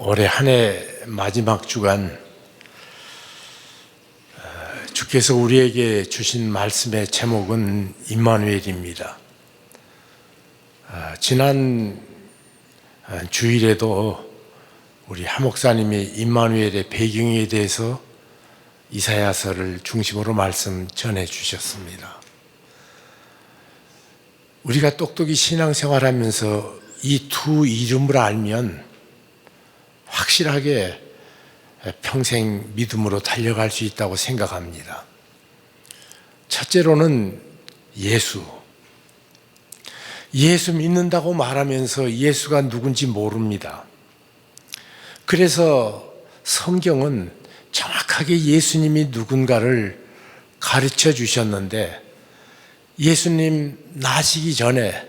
올해 한 해 마지막 주간 주께서 우리에게 주신 말씀의 제목은 임마누엘입니다. 지난 주일에도 우리 하 목사님이 임마누엘의 배경에 대해서 이사야서를 중심으로 말씀 전해 주셨습니다. 우리가 똑똑히 신앙생활하면서 이 두 이름을 알면 확실하게 평생 믿음으로 달려갈 수 있다고 생각합니다. 첫째로는 예수 믿는다고 말하면서 예수가 누군지 모릅니다. 그래서 성경은 정확하게 예수님이 누군가를 가르쳐 주셨는데, 예수님 나시기 전에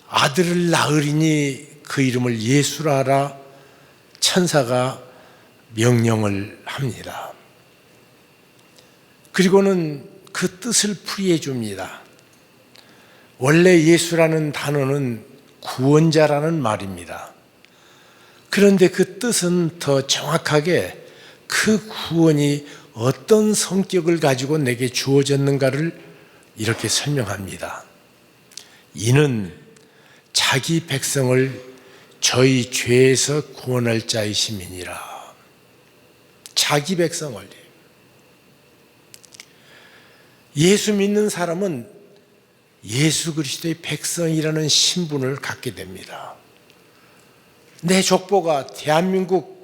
아들을 낳으리니 그 이름을 예수라 하라 천사가 명령을 합니다. 그리고는 그 뜻을 풀이해 줍니다. 원래 예수라는 단어는 구원자라는 말입니다. 그런데 그 뜻은 더 정확하게 그 구원이 어떤 성격을 가지고 내게 주어졌는가를 이렇게 설명합니다. 이는 자기 백성을 저희 죄에서 구원할 자이심이니라. 자기 백성을. 예수 믿는 사람은 예수 그리스도의 백성이라는 신분을 갖게 됩니다. 내 족보가 대한민국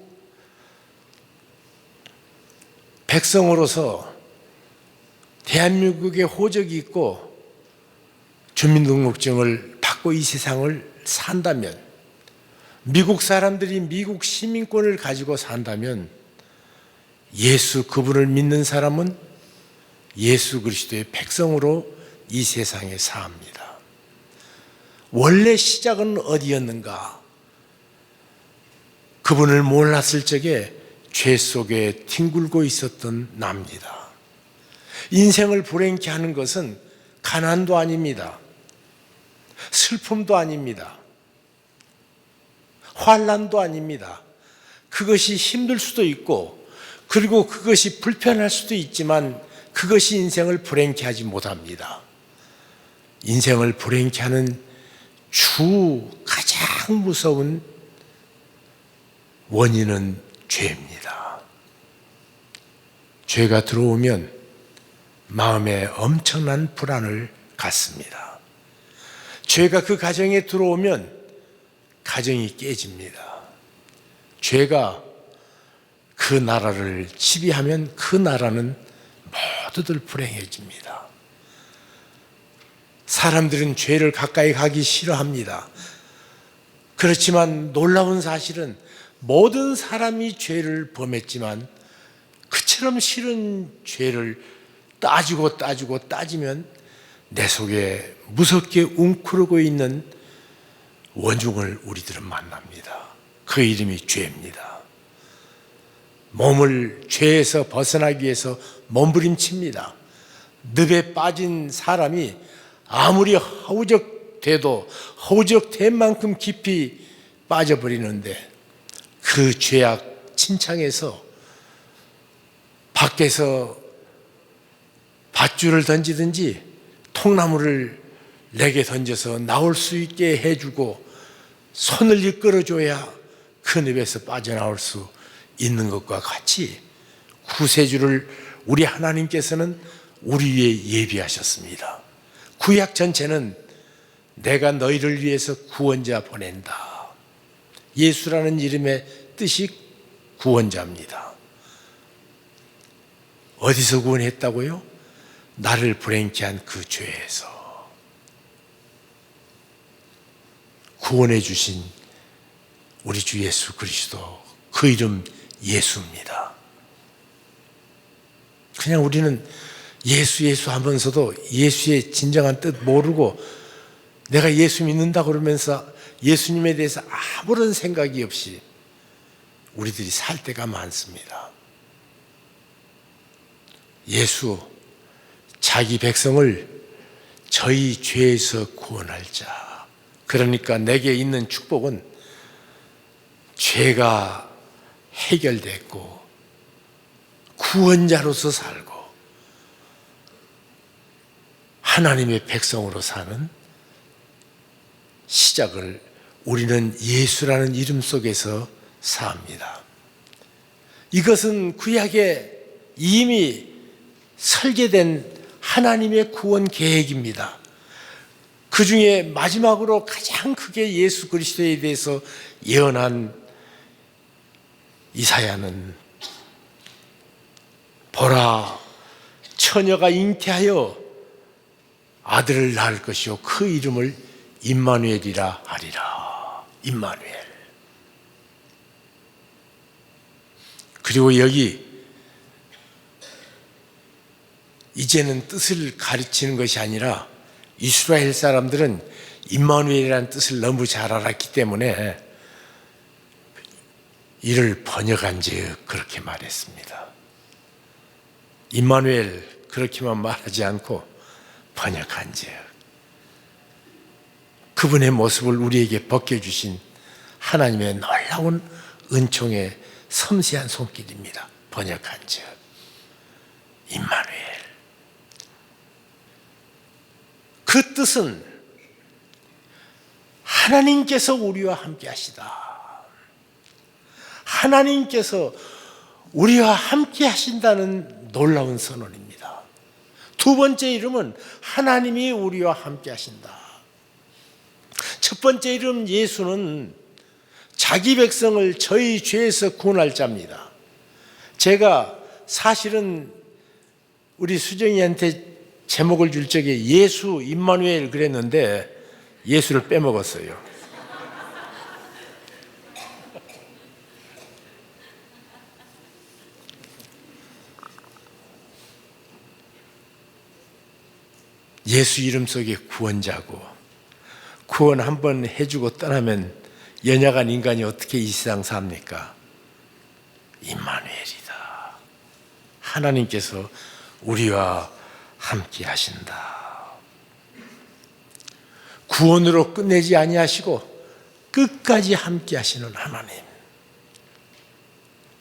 백성으로서 대한민국에 호적이 있고 주민등록증을 받고 이 세상을 산다면, 미국 사람들이 미국 시민권을 가지고 산다면, 예수 그분을 믿는 사람은 예수 그리스도의 백성으로 이 세상에 삽니다. 원래 시작은 어디였는가? 그분을 몰랐을 적에 죄 속에 뒹굴고 있었던 나입니다. 인생을 불행케 하는 것은 가난도 아닙니다. 슬픔도 아닙니다. 환난도 아닙니다. 그것이 힘들 수도 있고, 그리고 그것이 불편할 수도 있지만 그것이 인생을 불행케 하지 못합니다. 인생을 불행케 하는 가장 무서운 원인은 죄입니다. 죄가 들어오면 마음에 엄청난 불안을 갖습니다. 죄가 그 가정에 들어오면 가정이 깨집니다. 죄가 그 나라를 지배하면 그 나라는 모두들 불행해집니다. 사람들은 죄를 가까이 가기 싫어합니다. 그렇지만 놀라운 사실은 모든 사람이 죄를 범했지만 그처럼 싫은 죄를 따지면 내 속에 무섭게 웅크르고 있는 원흉을 우리들은 만납니다. 그 이름이 죄입니다. 몸을 죄에서 벗어나기 위해서 몸부림칩니다. 늪에 빠진 사람이 아무리 허우적대도 허우적된 만큼 깊이 빠져버리는데, 그 죄악 침창에서 밖에서 밧줄을 던지든지 통나무를 내게 던져서 나올 수 있게 해주고 손을 이끌어줘야 그 늪에서 빠져나올 수 있는 것과 같이 구세주를 우리 하나님께서는 우리 위해 예비하셨습니다. 구약 전체는 내가 너희를 위해서 구원자 보낸다. 예수라는 이름의 뜻이 구원자입니다. 어디서 구원했다고요? 나를 불행케 한 그 죄에서 구원해 주신 우리 주 예수 그리스도, 그 이름 예수입니다. 그냥 우리는 예수 하면서도 예수의 진정한 뜻 모르고 내가 예수 믿는다 그러면서 예수님에 대해서 아무런 생각이 없이 우리들이 살 때가 많습니다. 예수, 자기 백성을 저희 죄에서 구원할 자. 그러니까 내게 있는 축복은 죄가 해결됐고 구원자로서 살고 하나님의 백성으로 사는 시작을 우리는 예수라는 이름 속에서 삽니다. 이것은 구약에 이미 설계된 하나님의 구원 계획입니다. 그 중에 마지막으로 가장 크게 예수 그리스도에 대해서 예언한 이사야는 보라, 처녀가 잉태하여 아들을 낳을 것이요 그 이름을 임마누엘이라 하리라. 임마누엘. 그리고 여기 이제는 뜻을 가르치는 것이 아니라 이스라엘 사람들은 임마누엘이라는 뜻을 너무 잘 알았기 때문에 이를 번역한즉 그렇게 말했습니다. 임마누엘 그렇게만 말하지 않고 번역한즉 그분의 모습을 우리에게 벗겨주신 하나님의 놀라운 은총의 섬세한 손길입니다. 번역한즉 임마누엘. 그 뜻은 하나님께서 우리와 함께 하시다. 하나님께서 우리와 함께 하신다는 놀라운 선언입니다. 두 번째 이름은 하나님이 우리와 함께 하신다. 첫 번째 이름 예수는 자기 백성을 저희 죄에서 구원할 자입니다. 제가 사실은 우리 수정이한테 제목을 줄 적에 예수 임마누엘 그랬는데 예수를 빼먹었어요. 예수 이름 속에 구원자고, 구원 한번 해주고 떠나면 연약한 인간이 어떻게 이 세상 삽니까? 임마누엘이다. 하나님께서 우리와 함께 하신다. 구원으로 끝내지 아니하시고 끝까지 함께 하시는 하나님.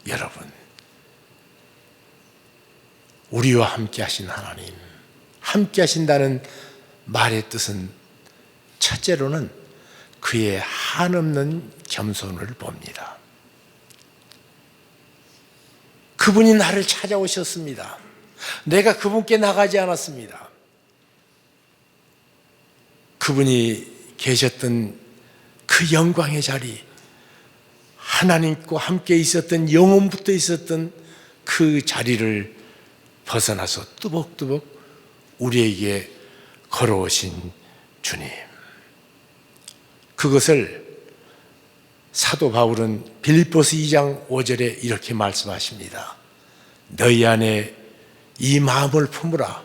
여러분, 우리와 함께 하신 하나님, 함께 하신다는 말의 뜻은 첫째로는 그의 한없는 겸손을 봅니다. 그분이 나를 찾아오셨습니다. 내가 그분께 나가지 않았습니다. 그분이 계셨던 그 영광의 자리, 하나님과 함께 있었던, 영원부터 있었던 그 자리를 벗어나서 뚜벅뚜벅 우리에게 걸어오신 주님. 그것을 사도 바울은 빌립보서 2장 5절에 이렇게 말씀하십니다. 너희 안에 이 마음을 품으라.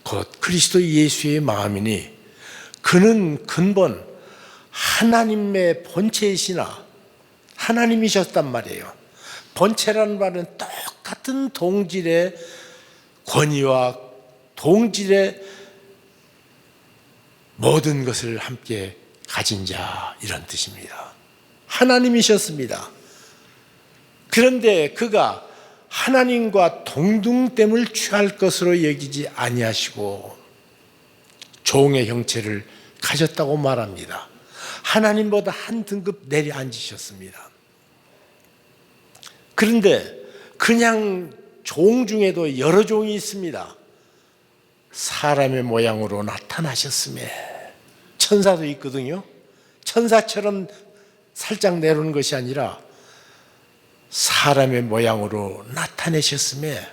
곧 그리스도 예수의 마음이니 그는 근본 하나님의 본체이시나 하나님이셨단 말이에요. 본체라는 말은 똑같은 동질의 권위와 동질의 모든 것을 함께 가진 자, 이런 뜻입니다. 하나님이셨습니다. 그런데 그가 하나님과 동등됨을 취할 것으로 여기지 아니하시고 종의 형체를 가졌다고 말합니다. 하나님보다 한 등급 내려앉으셨습니다. 그런데 그냥 종 중에도 여러 종이 있습니다. 사람의 모양으로 나타나셨음에, 천사도 있거든요. 천사처럼 살짝 내려오는 것이 아니라 사람의 모양으로 나타내셨음에,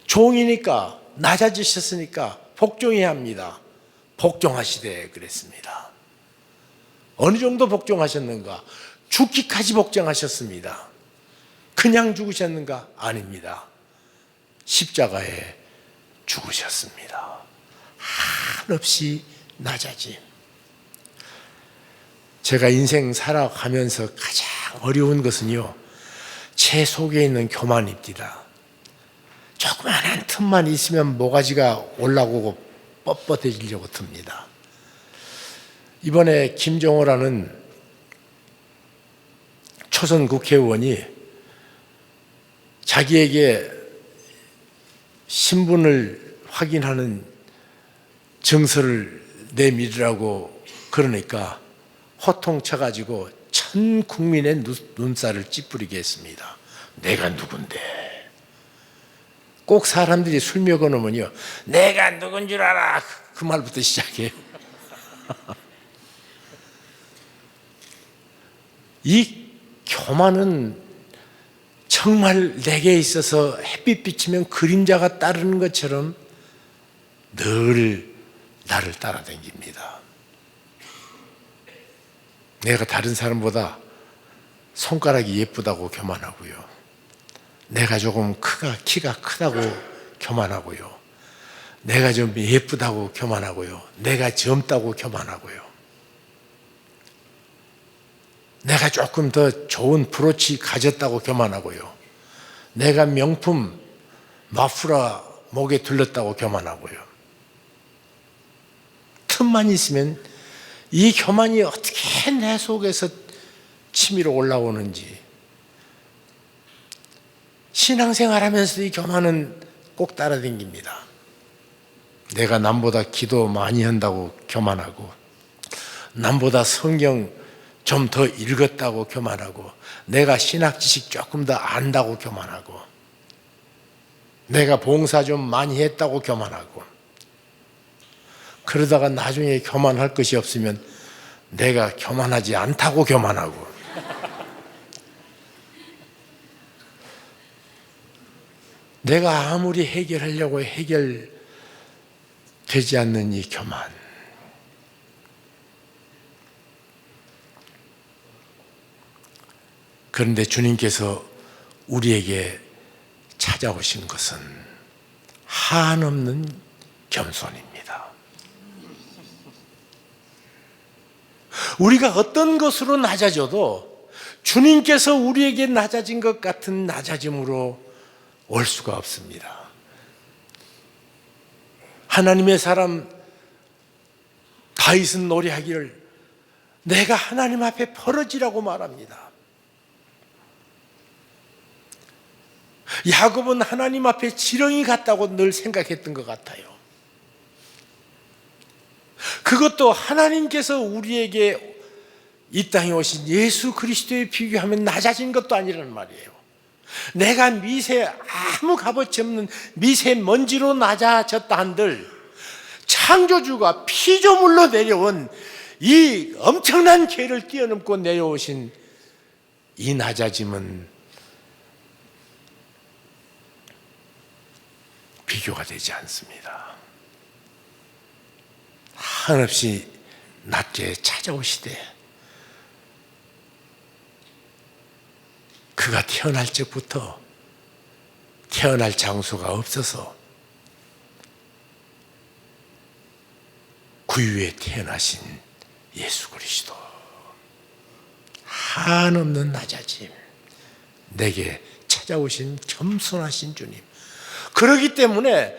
종이니까 낮아지셨으니까 복종해야 합니다. 복종하시되 그랬습니다. 어느 정도 복종하셨는가? 죽기까지 복종하셨습니다. 그냥 죽으셨는가? 아닙니다. 십자가에 죽으셨습니다. 한없이 낮아짐. 제가 인생 살아가면서 가장 어려운 것은요, 제 속에 있는 교만입니다. 조그만한 틈만 있으면 모가지가 올라오고 뻣뻣해지려고 듭니다. 이번에 김정호라는 초선 국회의원이 자기에게 신분을 확인하는 증서를 내밀으라고 그러니까 호통쳐가지고 전 국민의 눈살을 찌푸리게 했습니다. 내가 누군데? 꼭 사람들이 술 먹어놓으면요, 내가 누군 줄 알아, 그 말부터 시작해요. 이 교만은 정말 내게 있어서 햇빛 비치면 그림자가 따르는 것처럼 늘 나를 따라다닙니다. 내가 다른 사람보다 손가락이 예쁘다고 교만하고요, 내가 조금 키가 크다고 교만하고요, 내가 좀 예쁘다고 교만하고요, 내가 젊다고 교만하고요, 내가 조금 더 좋은 브로치 가졌다고 교만하고요, 내가 명품 마프라 목에 둘렀다고 교만하고요. 틈만 있으면 이 교만이 어떻게 내 속에서 치밀어 올라오는지. 신앙생활하면서도 이 교만은 꼭 따라다닙니다. 내가 남보다 기도 많이 한다고 교만하고, 남보다 성경 좀 더 읽었다고 교만하고, 내가 신학 지식 조금 더 안다고 교만하고, 내가 봉사 좀 많이 했다고 교만하고, 그러다가 나중에 교만할 것이 없으면 내가 교만하지 않다고 교만하고. 내가 아무리 해결하려고 해결되지 않는 이 교만. 그런데 주님께서 우리에게 찾아오신 것은 한없는 겸손입니다. 우리가 어떤 것으로 낮아져도 주님께서 우리에게 낮아진 것 같은 낮아짐으로 올 수가 없습니다. 하나님의 사람 다윗은 노래하기를 내가 하나님 앞에 벌어지라고 말합니다. 야곱은 하나님 앞에 지렁이 같다고 늘 생각했던 것 같아요. 그것도 하나님께서 우리에게 이 땅에 오신 예수 그리스도에 비교하면 낮아진 것도 아니라는 말이에요. 내가 아무 값어치 없는 미세먼지로 낮아졌다 한들 창조주가 피조물로 내려온 이 엄청난 괴를 뛰어넘고 내려오신 이 낮아짐은 비교가 되지 않습니다. 한없이 낮게 찾아오시되 그가 태어날 적부터 태어날 장소가 없어서 구유에 태어나신 예수 그리스도, 한없는 낮아짐, 내게 찾아오신 겸손하신 주님. 그렇기 때문에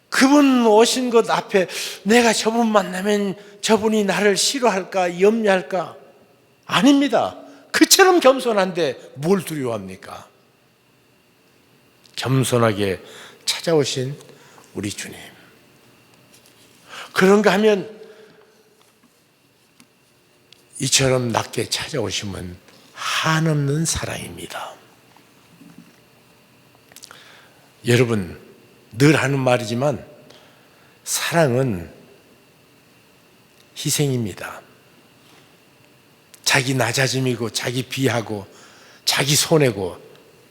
그분 오신 것 앞에 내가 저분 만나면 저분이 나를 싫어할까 염려할까? 아닙니다. 그처럼 겸손한데 뭘 두려워합니까? 겸손하게 찾아오신 우리 주님. 그런가 하면 이처럼 낮게 찾아오시면 한없는 사랑입니다. 여러분, 늘 하는 말이지만 사랑은 희생입니다. 자기 낮아짐이고 자기 비하고 자기 손해고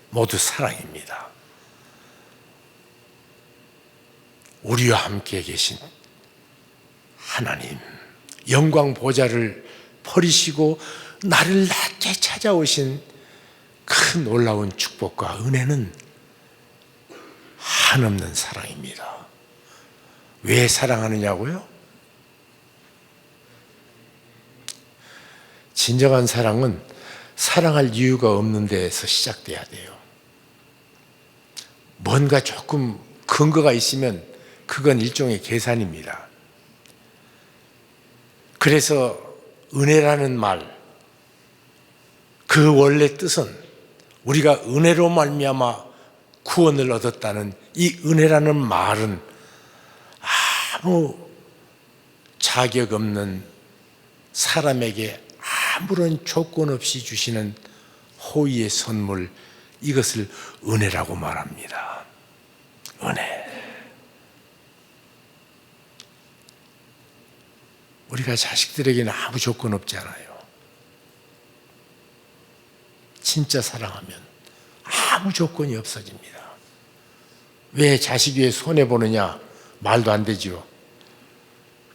모두 사랑입니다. 우리와 함께 계신 하나님, 영광 보좌를 버리시고 나를 낮게 찾아오신 큰 놀라운 축복과 은혜는 한없는 사랑입니다. 왜 사랑하느냐고요? 진정한 사랑은 사랑할 이유가 없는 데에서 시작돼야 돼요. 뭔가 조금 근거가 있으면 그건 일종의 계산입니다. 그래서 은혜라는 말, 그 그 원래 뜻은 우리가 은혜로 말미암아 구원을 얻었다는 이 은혜라는 말은 아무 자격 없는 사람에게 아무런 조건 없이 주시는 호의의 선물, 이것을 은혜라고 말합니다. 은혜. 우리가 자식들에게는 아무 조건 없지 않아요. 진짜 사랑하면 아무 조건이 없어집니다. 왜 자식 위에 손해보느냐? 말도 안 되지요.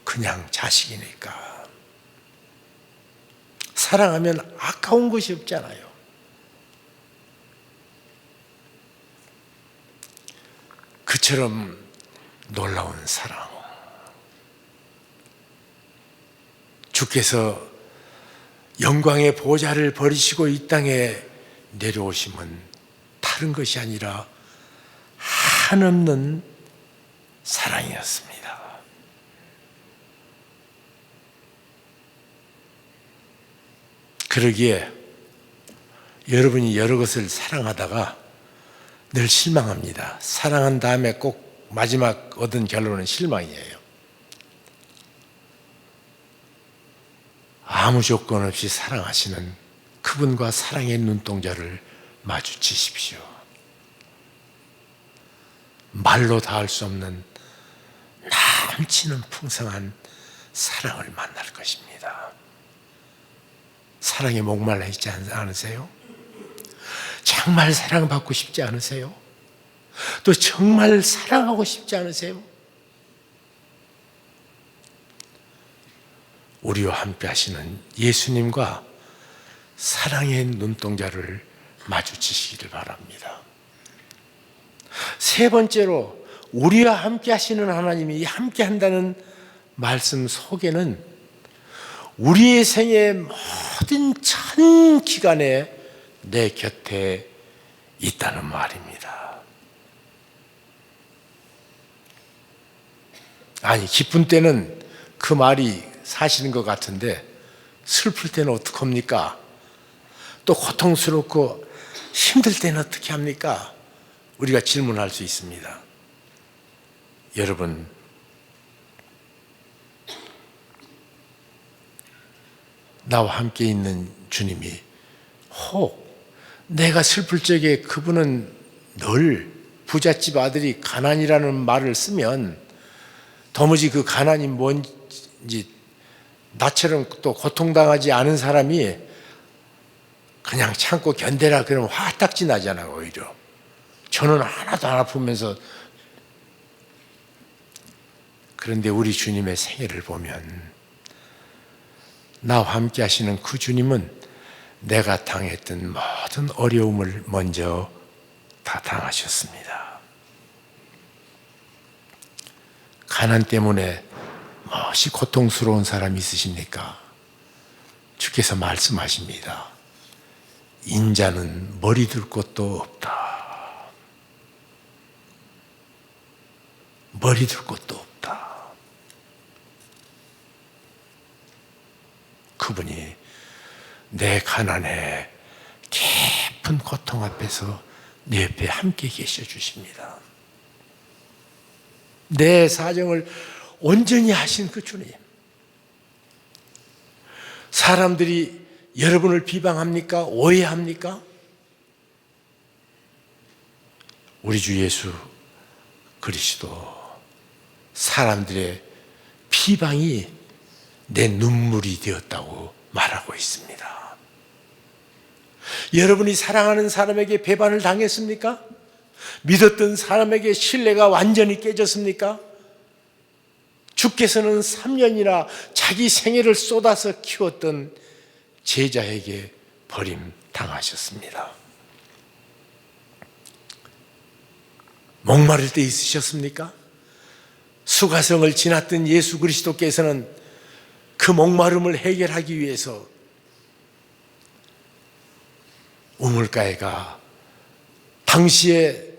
그냥 자식이니까. 사랑하면 아까운 것이 없잖아요. 그처럼 놀라운 사랑. 주께서 영광의 보좌를 버리시고 이 땅에 내려오심은 다른 것이 아니라 한없는 사랑이었습니다. 그러기에 여러분이 여러 것을 사랑하다가 늘 실망합니다. 사랑한 다음에 꼭 마지막 얻은 결론은 실망이에요. 아무 조건 없이 사랑하시는 그분과 사랑의 눈동자를 마주치십시오. 말로 닿을 수 없는 넘치는 풍성한 사랑을 만날 것입니다. 사랑에 목말라 있지 않으세요? 정말 사랑받고 싶지 않으세요? 또 정말 사랑하고 싶지 않으세요? 우리와 함께 하시는 예수님과 사랑의 눈동자를 마주치시기를 바랍니다. 세 번째로, 우리와 함께 하시는 하나님이 함께 한다는 말씀 속에는 우리의 생의 모든 전 기간에 내 곁에 있다는 말입니다. 아니, 기쁜 때는 그 말이 사실인 것 같은데 슬플 때는 어떡합니까? 또 고통스럽고 힘들 때는 어떻게 합니까? 우리가 질문할 수 있습니다. 여러분, 나와 함께 있는 주님이 혹 내가 슬플 적에 그분은 늘 부잣집 아들이 가난이라는 말을 쓰면 도무지 그 가난이 뭔지 나처럼 또 고통당하지 않은 사람이 그냥 참고 견뎌라 그러면 화딱지 나잖아요. 오히려 저는 하나도 안 아프면서. 그런데 우리 주님의 생애를 보면 나와 함께 하시는 그 주님은 내가 당했던 모든 어려움을 먼저 다 당하셨습니다. 가난 때문에 무엇이 고통스러운 사람이 있으십니까? 주께서 말씀하십니다. 인자는 머리 둘 곳도 없다. 머리 둘 곳도 없다. 그분이 내 가난에 깊은 고통 앞에서 내 옆에 함께 계셔 주십니다. 내 사정을 온전히 하신 그 주님. 사람들이 여러분을 비방합니까? 오해합니까? 우리 주 예수 그리스도 사람들의 비방이 내 눈물이 되었다고 말하고 있습니다. 여러분이 사랑하는 사람에게 배반을 당했습니까? 믿었던 사람에게 신뢰가 완전히 깨졌습니까? 주께서는 3년이나 자기 생애를 쏟아서 키웠던 제자에게 버림당하셨습니다. 목마를 때 있으셨습니까? 수가성을 지났던 예수 그리스도께서는 그 목마름을 해결하기 위해서 우물가에 당시에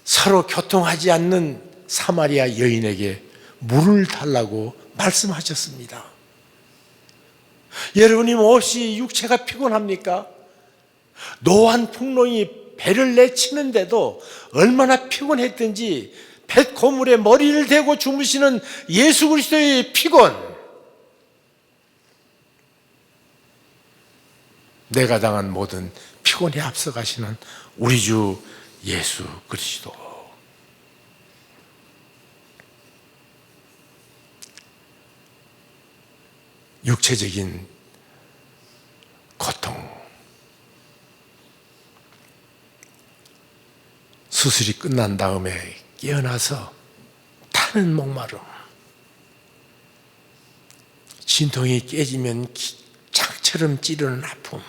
서로 교통하지 않는 사마리아 여인에게 물을 달라고 말씀하셨습니다. 여러분이 몹시 육체가 피곤합니까? 노한 풍랑이 배를 내치는데도 얼마나 피곤했든지 뱃고물에 머리를 대고 주무시는 예수 그리스도의 피곤, 내가 당한 모든 피곤에 앞서가시는 우리 주 예수 그리스도. 육체적인 고통, 수술이 끝난 다음에 깨어나서 타는 목마름, 진통이 깨지면 창처럼 찌르는 아픔.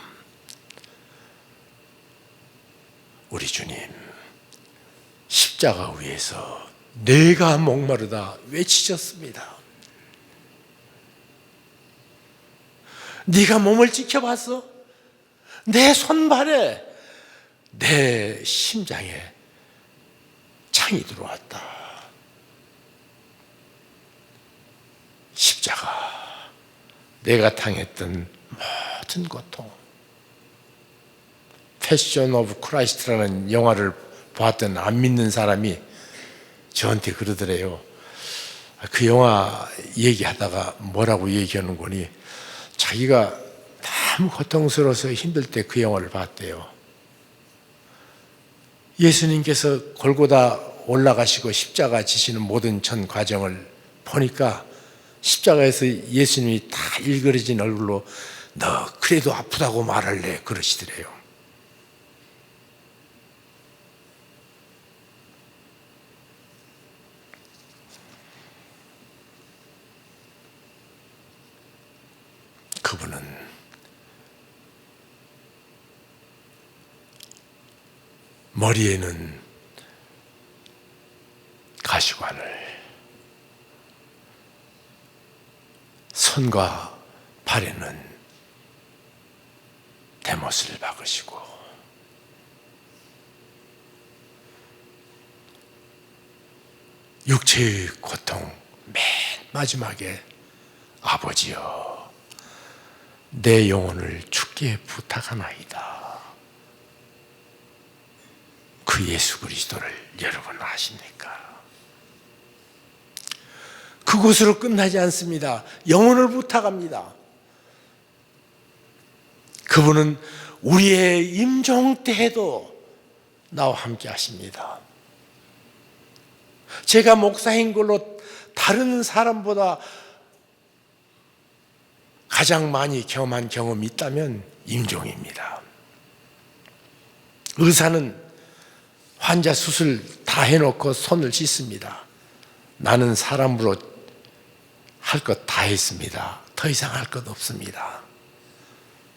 우리 주님 십자가 위에서 내가 목마르다 외치셨습니다. 네가 몸을 지켜봤어? 내 손발에, 내 심장에 창이 들어왔다. 십자가, 내가 당했던 모든 고통. 패션 오브 크라이스트라는 영화를 봤던 안 믿는 사람이 저한테 그러더래요. 그 영화 얘기하다가 뭐라고 얘기하는 거니, 자기가 너무 고통스러워서 힘들 때 그 영화를 봤대요. 예수님께서 골고다 올라가시고 십자가 지시는 모든 전 과정을 보니까 십자가에서 예수님이 다 일그러진 얼굴로 너 그래도 아프다고 말할래 그러시더래요. 그분은 머리에는 가시관을, 손과 발에는 대못을 박으시고, 육체의 고통 맨 마지막에 아버지여 내 영혼을 주께 부탁하나이다. 그 예수 그리스도를 여러분 아십니까? 그곳으로 끝나지 않습니다. 영혼을 부탁합니다. 그분은 우리의 임종 때에도 나와 함께 하십니다. 제가 목사인 걸로 다른 사람보다 가장 많이 경험한 경험이 있다면 임종입니다. 의사는 환자 수술 다 해놓고 손을 씻습니다. 나는 사람으로 할 것 다 했습니다. 더 이상 할 것 없습니다.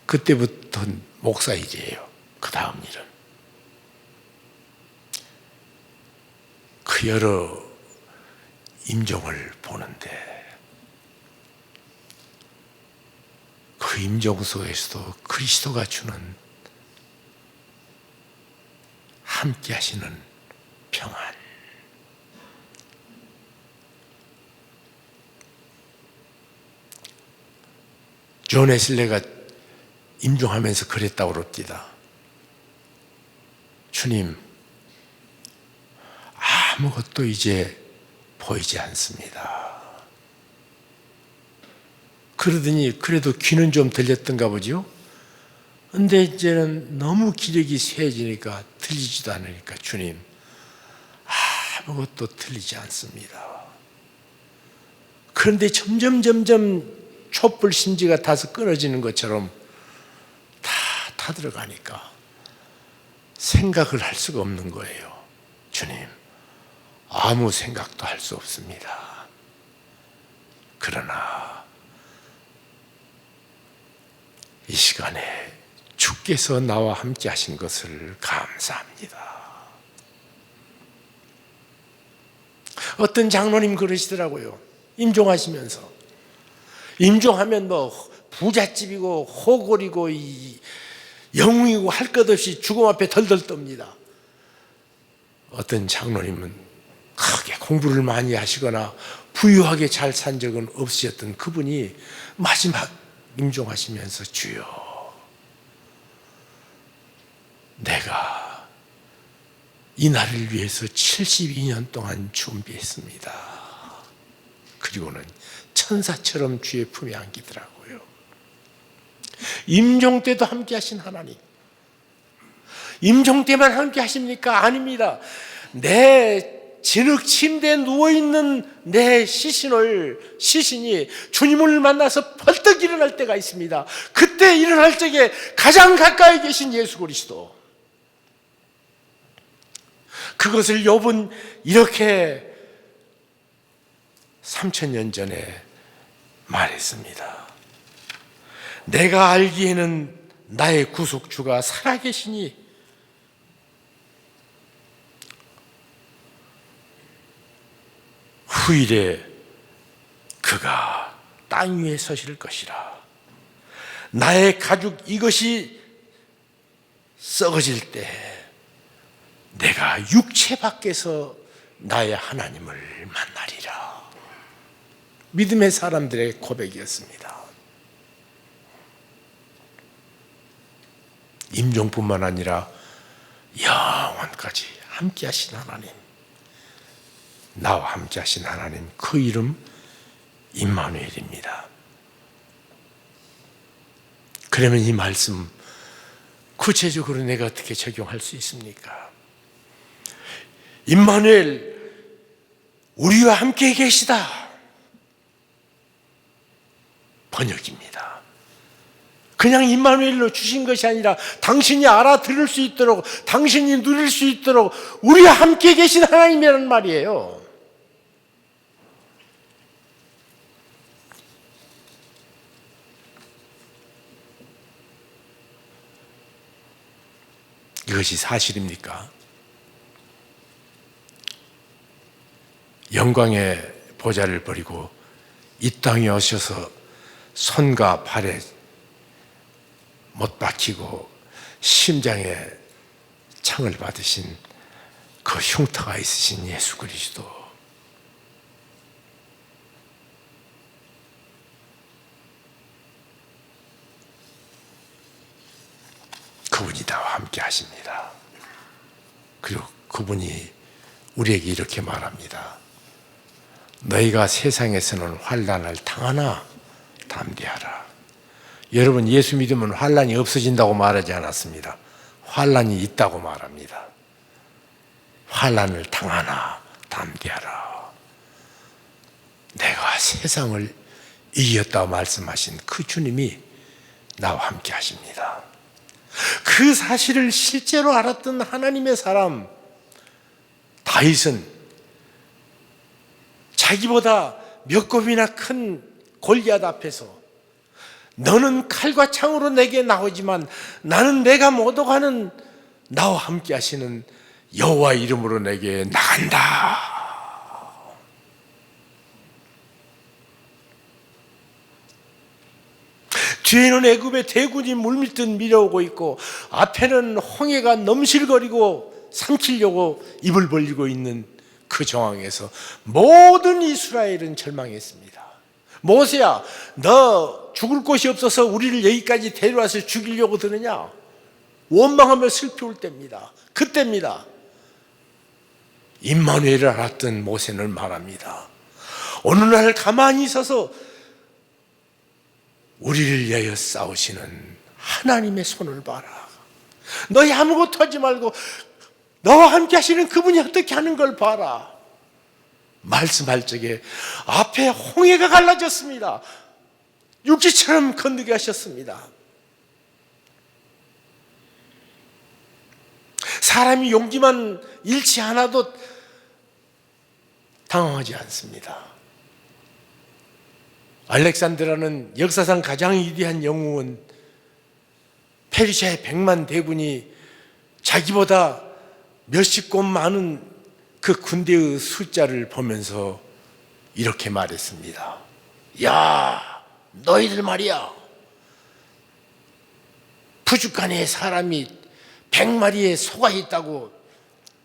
그때부터 목사 일이에요. 그 다음 일은. 그 여러 임종을 보는데 그 임종 속에서도 그리스도가 주는 함께 하시는 평안. 존 웨슬리가 임종하면서 그랬다고 그럽니다. 주님, 아무것도 이제 보이지 않습니다. 그러더니 그래도 귀는 좀 들렸던가 보죠. 근데 이제는 너무 기력이 쇠해지니까 들리지도 않으니까 주님, 아무것도 들리지 않습니다. 그런데 점점 촛불 심지가 타서 끊어지는 것처럼 다 타들어가니까 생각을 할 수가 없는 거예요. 주님, 아무 생각도 할 수 없습니다. 그러나 이 시간에 주께서 나와 함께 하신 것을 감사합니다. 어떤 장로님 그러시더라고요. 임종하시면서. 임종하면 뭐 부잣집이고 호골이고 영웅이고 할 것 없이 죽음 앞에 덜덜 떱니다. 어떤 장로님은 크게 공부를 많이 하시거나 부유하게 잘 산 적은 없으셨던 그분이 마지막 임종하시면서 주여, 내가 이 날을 위해서 72년 동안 준비했습니다. 그리고는 천사처럼 주의 품에 안기더라고요. 임종 때도 함께 하신 하나님, 임종 때만 함께 하십니까? 아닙니다. 내 진흙 침대에 누워있는 내 시신이 주님을 만나서 벌떡 일어날 때가 있습니다. 그때 일어날 적에 가장 가까이 계신 예수 그리스도, 그것을 욥은 이렇게 3000년 전에 말했습니다. 내가 알기에는 나의 구속주가 살아계시니 후일에 그가 땅 위에 서실 것이라. 나의 가죽 이것이 썩어질 때 내가 육체 밖에서 나의 하나님을 만나리라. 믿음의 사람들의 고백이었습니다. 임종뿐만 아니라 영원까지 함께 하신 하나님, 나와 함께 하신 하나님, 그 이름 임마누엘입니다. 그러면 이 말씀 구체적으로 내가 어떻게 적용할 수 있습니까? 임마누엘, 우리와 함께 계시다, 번역입니다. 그냥 임마누엘로 주신 것이 아니라 당신이 알아들을 수 있도록, 당신이 누릴 수 있도록 우리와 함께 계신 하나님이라는 말이에요. 이것이 사실입니까? 영광의 보좌를 버리고 이 땅에 오셔서 손과 발에 못 박히고 심장에 창을 받으신 그 흉터가 있으신 예수 그리스도, 그분이 나와 함께 하십니다. 그리고 그분이 우리에게 이렇게 말합니다. 너희가 세상에서는 환난을 당하나 담대하라. 여러분, 예수 믿으면 환난이 없어진다고 말하지 않았습니다. 환난이 있다고 말합니다. 환난을 당하나 담대하라. 내가 세상을 이겼다고 말씀하신 그 주님이 나와 함께 하십니다. 그 사실을 실제로 알았던 하나님의 사람 다윗은 자기보다 몇 곱이나 큰 골리앗 앞에서 너는 칼과 창으로 내게 나오지만 나는 내가 못 오가는 나와 함께 하시는 여호와 이름으로 내게 나간다. 뒤에는 애굽의 대군이 물밀듯 밀어오고 있고 앞에는 홍해가 넘실거리고 삼키려고 입을 벌리고 있는 그 정황에서 모든 이스라엘은 절망했습니다. 모세야, 너 죽을 곳이 없어서 우리를 여기까지 데려와서 죽이려고 드느냐? 원망하며 슬피울 때입니다. 그때입니다. 임마누엘을 알았던 모세는 말합니다. 어느 날 가만히 있어서 우리를 위하여 싸우시는 하나님의 손을 봐라. 너희 아무것도 하지 말고 너와 함께 하시는 그분이 어떻게 하는 걸 봐라. 말씀할 적에 앞에 홍해가 갈라졌습니다. 육지처럼 건너게 하셨습니다. 사람이 용기만 잃지 않아도 당황하지 않습니다. 알렉산드라는 역사상 가장 위대한 영웅은 페르시아의 100만 대군이 자기보다 몇십 곱 많은 그 군대의 숫자를 보면서 이렇게 말했습니다. 야, 너희들 말이야, 부죽간에 사람이 100마리의 소가 있다고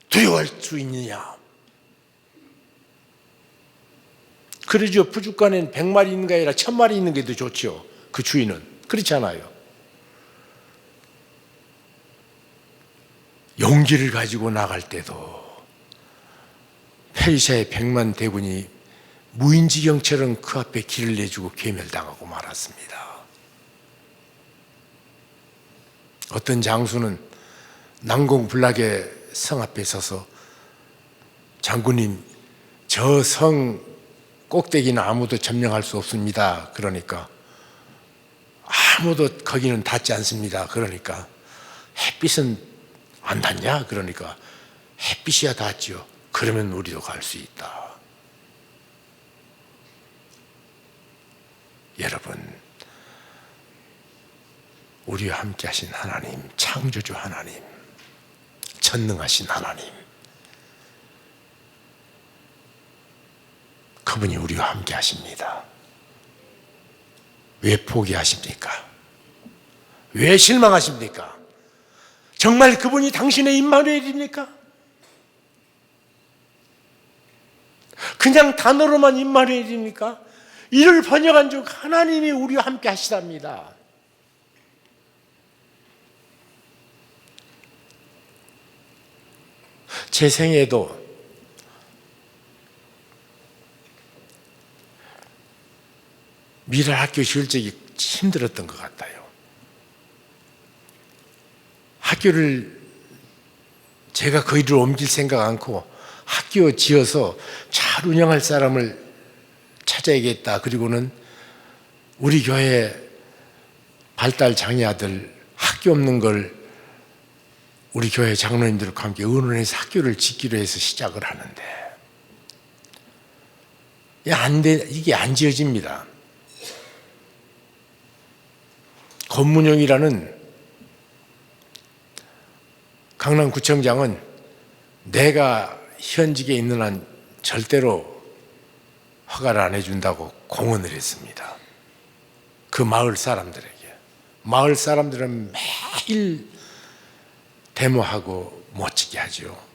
두려워할 수 있느냐? 그러죠. 부죽간에는 100마리 있는 게 아니라 1000마리 있는 게 더 좋죠. 그 주인은. 그렇지 않아요. 용기를 가지고 나갈 때도 페르시아의 100만 대군이 무인지경처럼 그 앞에 길을 내주고 괴멸당하고 말았습니다. 어떤 장수는 난공불락의 성 앞에 서서 장군님, 저 성 꼭대기는 아무도 점령할 수 없습니다. 그러니까 아무도 거기는 닿지 않습니다. 그러니까 햇빛은 안 닿냐? 그러니까 햇빛이야 닿지요. 그러면 우리도 갈 수 있다. 여러분, 우리와 함께 하신 하나님, 창조주 하나님, 전능하신 하나님, 그분이 우리와 함께 하십니다. 왜 포기하십니까? 왜 실망하십니까? 정말 그분이 당신의 임마누엘입니까? 그냥 단어로만 임마누엘입니까? 이를 번역한 즉 하나님이 우리와 함께 하시답니다. 제 생애에도 미랄 학교 지을 적이 힘들었던 것 같아요. 학교를 제가 거기를 옮길 생각 않고 학교 지어서 잘 운영할 사람을 찾아야겠다. 그리고는 우리 교회 발달 장애 아들 학교 없는 걸 우리 교회 장로님들과 함께 의논해서 학교를 짓기로 해서 시작을 하는데 이게 안 지어집니다. 권문영이라는 강남구청장은 내가 현직에 있는 한 절대로 허가를 안 해준다고 공언을 했습니다. 그 마을 사람들에게. 마을 사람들은 매일 데모하고 멋지게 하죠.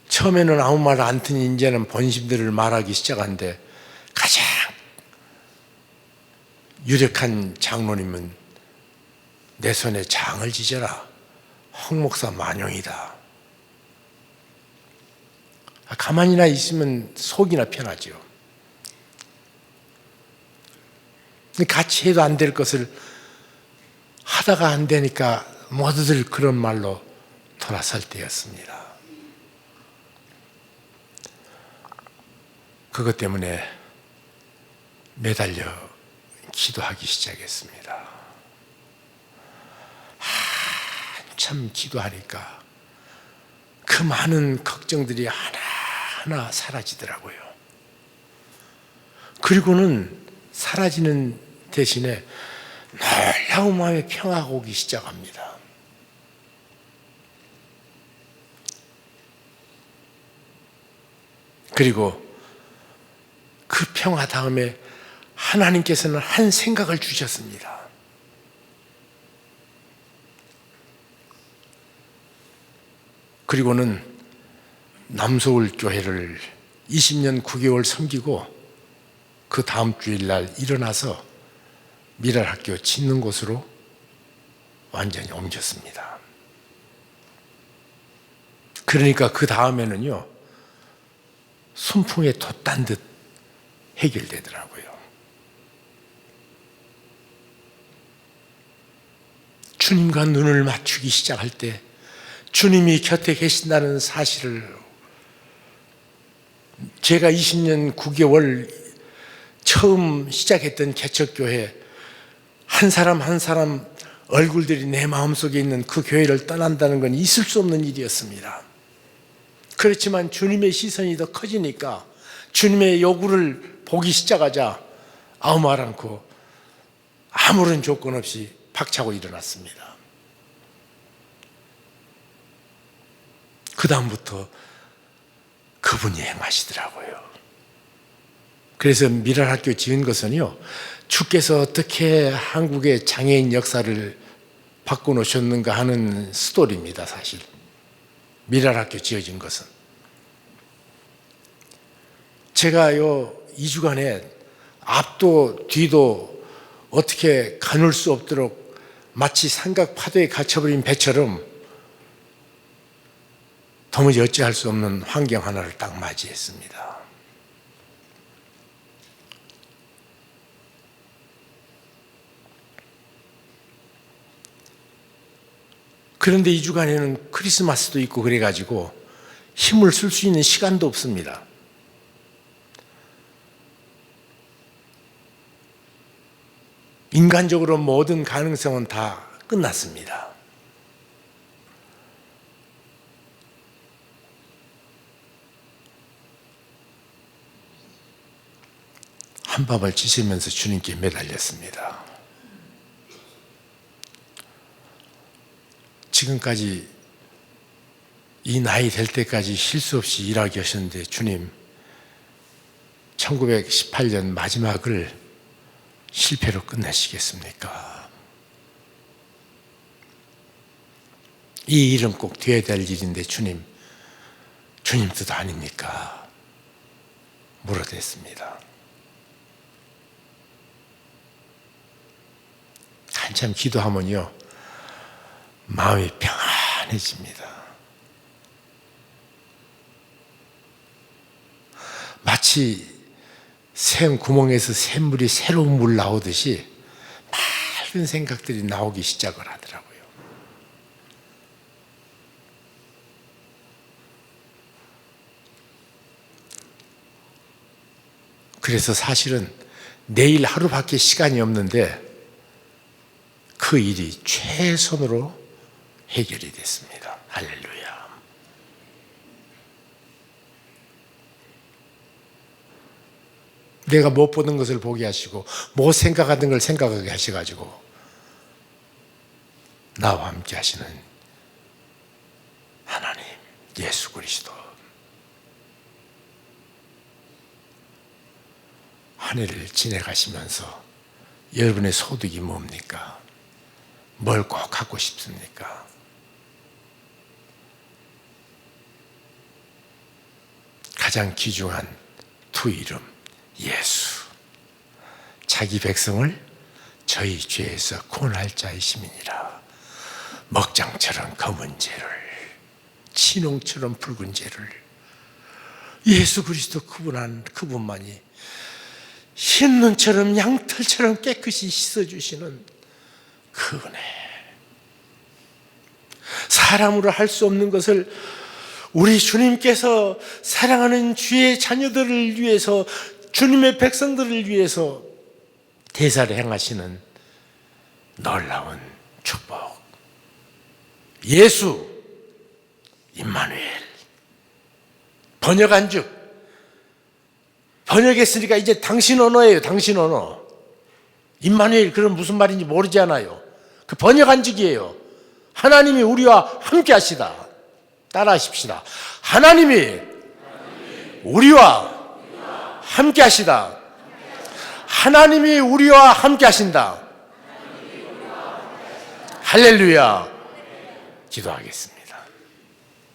처음에는 아무 말 안 듣니 이제는 본심들을 말하기 시작한데 가장 유력한 장로님은 내 손에 장을 지져라. 홍 목사 만용이다. 가만히나 있으면 속이나 편하죠. 같이 해도 안 될 것을 하다가 안 되니까 모두들 그런 말로 돌아설 때였습니다. 그것 때문에 매달려 기도하기 시작했습니다. 한참 기도하니까 그 많은 걱정들이 하나하나 사라지더라고요. 그리고는 사라지는 대신에 놀라운 마음의 평화가 오기 시작합니다. 그리고 그 평화 다음에 하나님께서는 한 생각을 주셨습니다. 그리고는 남서울 교회를 20년 9개월 섬기고 그 다음 주일날 일어나서 미랄학교 짓는 곳으로 완전히 옮겼습니다. 그러니까 그 다음에는요, 순풍에 돛단 듯 해결되더라고요. 주님과 눈을 맞추기 시작할 때 주님이 곁에 계신다는 사실을 제가 20년 9개월 처음 시작했던 개척교회 한 사람 한 사람 얼굴들이 내 마음속에 있는 그 교회를 떠난다는 건 있을 수 없는 일이었습니다. 그렇지만 주님의 시선이 더 커지니까 주님의 요구를 보기 시작하자 아무 말 않고 아무런 조건 없이 박차고 일어났습니다. 그 다음부터 그분이 행하시더라고요. 그래서 미랄학교 지은 것은요, 주께서 어떻게 한국의 장애인 역사를 바꿔놓으셨는가 하는 스토리입니다. 사실 미랄학교 지어진 것은 제가 요 2주간에 앞도 뒤도 어떻게 가눌 수 없도록 마치 삼각 파도에 갇혀버린 배처럼 도무지 어찌할 수 없는 환경 하나를 딱 맞이했습니다. 그런데 이 주간에는 크리스마스도 있고 그래가지고 힘을 쓸 수 있는 시간도 없습니다. 인간적으로 모든 가능성은 다 끝났습니다. 한밤을 지새면서 주님께 매달렸습니다. 지금까지 이 나이 될 때까지 쉴 수 없이 일하게 하셨는데 주님, 1918년 마지막을 실패로 끝내시겠습니까? 이 일은 꼭 돼야 될 일인데 주님 뜻 아닙니까? 물어댔습니다. 한참 기도하면요, 마음이 평안해집니다. 마치 샘 구멍에서 샘물이 새로운 물 나오듯이 맑은 생각들이 나오기 시작을 하더라고요. 그래서 사실은 내일 하루밖에 시간이 없는데 그 일이 최선으로 해결이 됐습니다. 할렐루야. 내가 못 보는 것을 보게 하시고 못 생각하던 걸 생각하게 하셔가지고 나와 함께 하시는 하나님 예수 그리스도, 한 해를 지내가시면서 여러분의 소득이 뭡니까? 뭘 꼭 갖고 싶습니까? 가장 귀중한 두 이름, 예수. 자기 백성을 저희 죄에서 구원할 자의 시민이라. 먹장처럼 검은 죄를, 진홍처럼 붉은 죄를 예수 그리스도 그분만이 흰 눈처럼 양털처럼 깨끗이 씻어주시는 그 은혜. 사람으로 할 수 없는 것을 우리 주님께서 사랑하는 주의 자녀들을 위해서, 주님의 백성들을 위해서 대사를 행하시는 놀라운 축복. 예수, 임마누엘. 번역한 즉, 번역했으니까 이제 당신 언어예요. 당신 언어. 임마누엘, 그럼 무슨 말인지 모르지 않아요. 그 번역한 즉이에요. 하나님이 우리와 함께 하시다. 따라하십시다. 하나님이 우리와 함께 하시다. 하나님이 우리와 함께 하신다. 할렐루야. 기도하겠습니다.